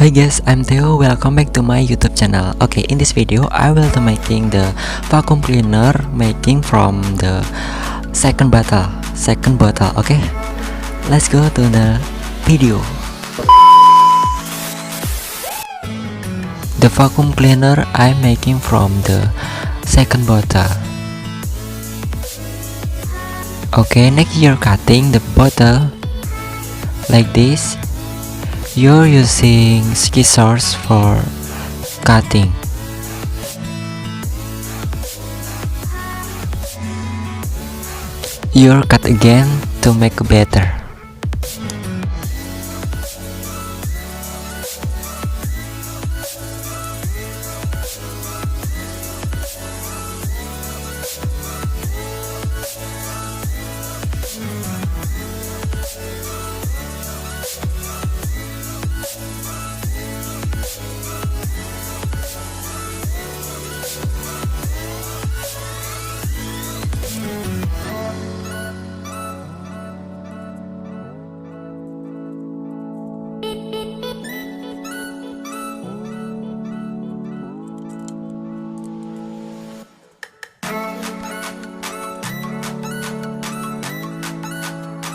Hi guys, I'm Theo. Welcome back to my YouTube channel. Okay, in this video, I will be making the vacuum cleaner making from the second bottle. Okay, let's go to the video. The vacuum cleaner I'm making from the second bottle. Okay, next you're cutting the bottle like this. You're using scissors for cutting. You'll cut again to make better.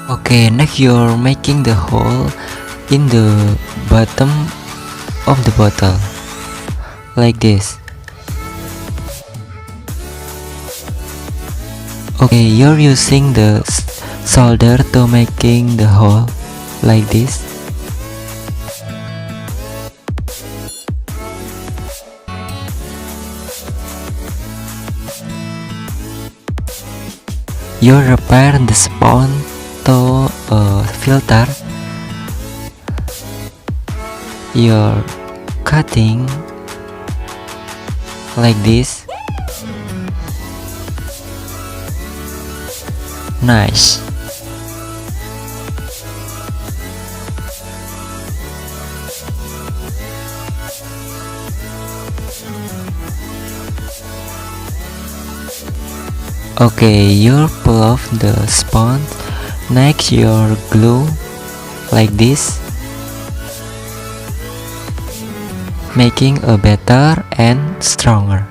Okay, next you're making the hole in the bottom of the bottle like this. Okay, you're using the solder to making the hole like this. You repair the spoon to filter. You're cutting like this. Nice. Okay, you pull off the sponge. Next, your glue like this, making a better and stronger.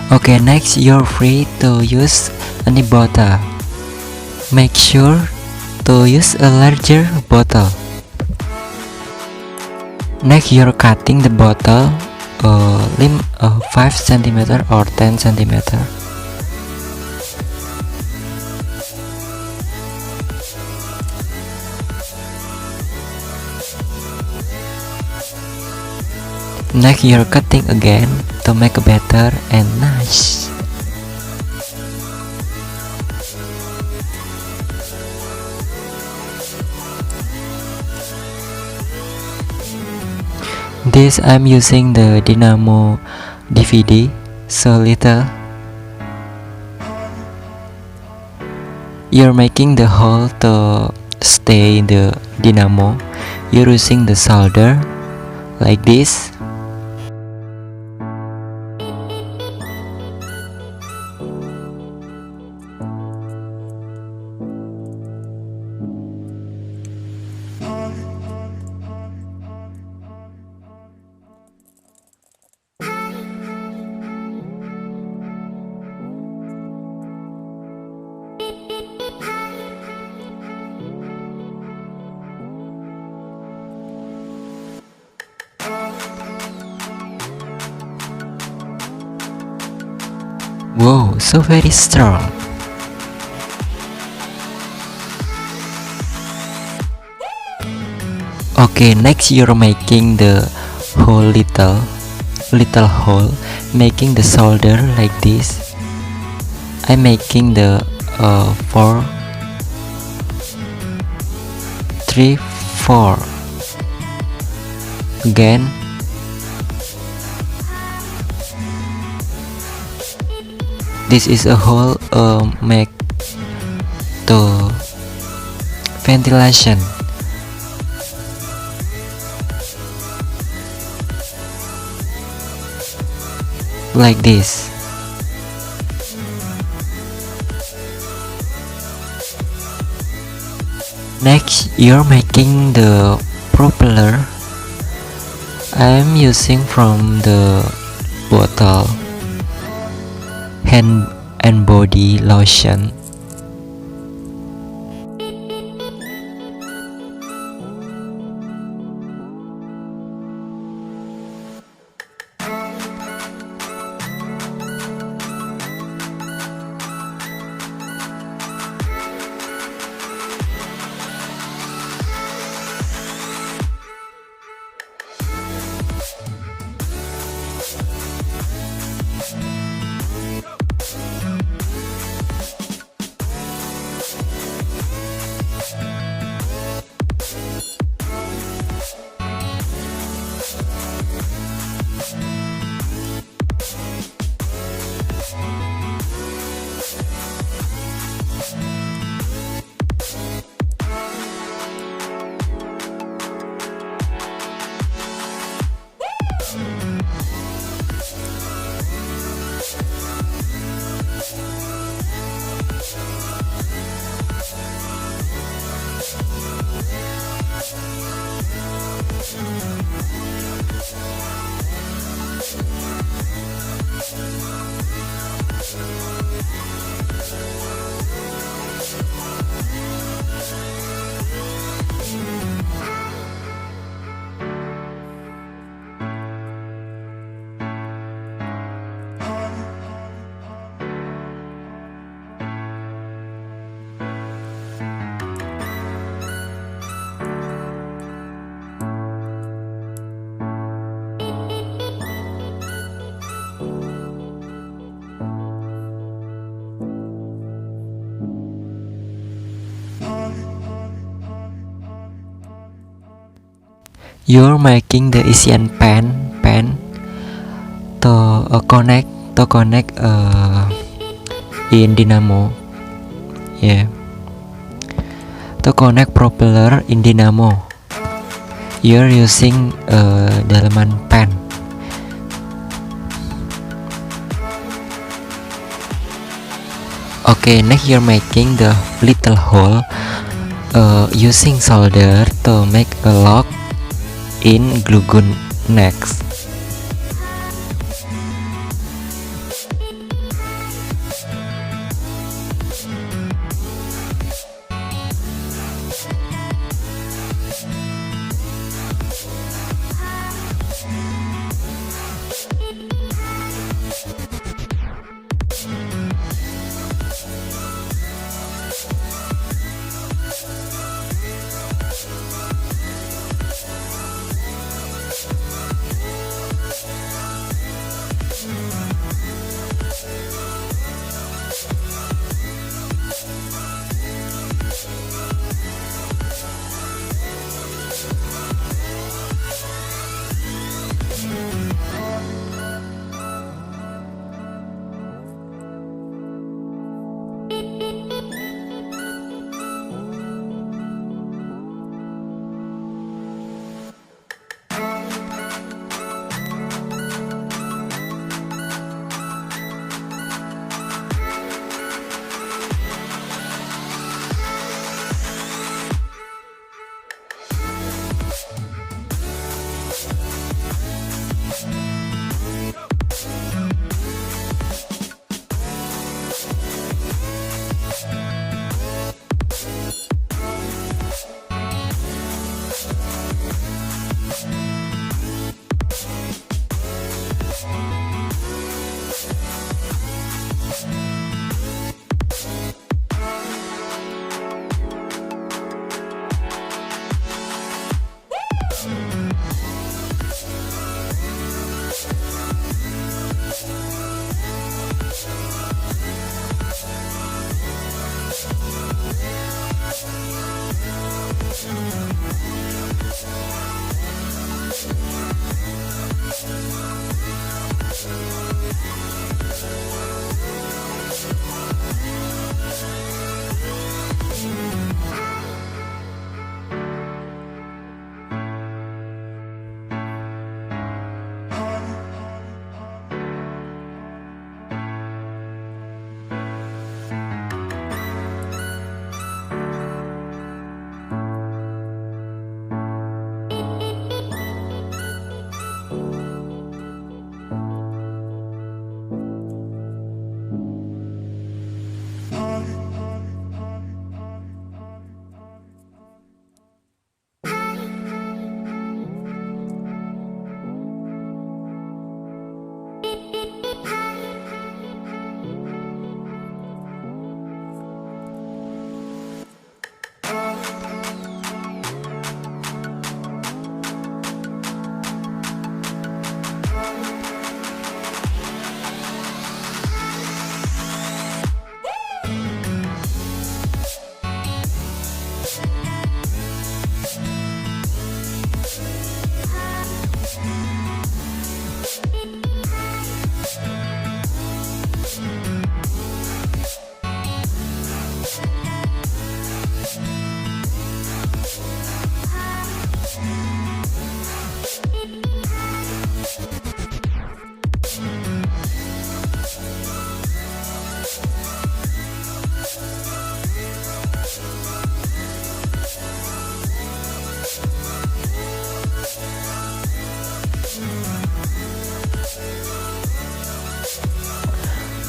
Okay, next you're free to use any bottle. Make sure to use a larger bottle. Next you're cutting the bottle 5 cm or 10 cm. Next you're cutting again to make a better and nice. This I'm using the dynamo DVD, so little. You're making the hole to stay in the dynamo. You're using the solder like this. Wow, so very strong. Okay, next you're making the hole little hole, making the solder like this. I'm making the 4 3 4 again. This is a hole make to ventilation. Like this. Next, you're making the propeller. I'm using from the bottle hand and body lotion. You're making the Asian pen to connect in dynamo, yeah, to connect propeller in dynamo. You're using dalaman pen. Okay, next you're making the little hole using solder to make a lock in glue gun next.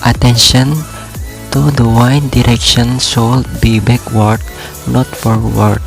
Attention to the wind direction should be backward, not forward.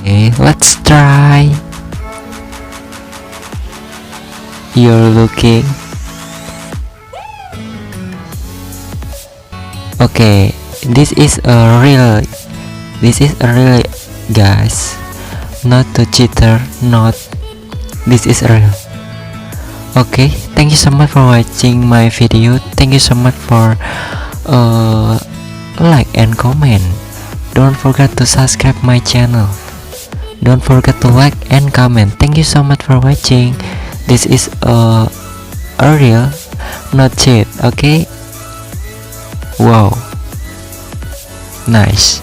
Okay, let's try. You're looking. Okay, this is a real. This is a real, guys. Not to cheater. Not. This is real. Okay, thank you so much for watching my video. Thank you so much for like and comment. Don't forget to subscribe my channel. Don't forget to like and comment. Thank you so much for watching. This is a real, not cheat. Okay. Wow, nice.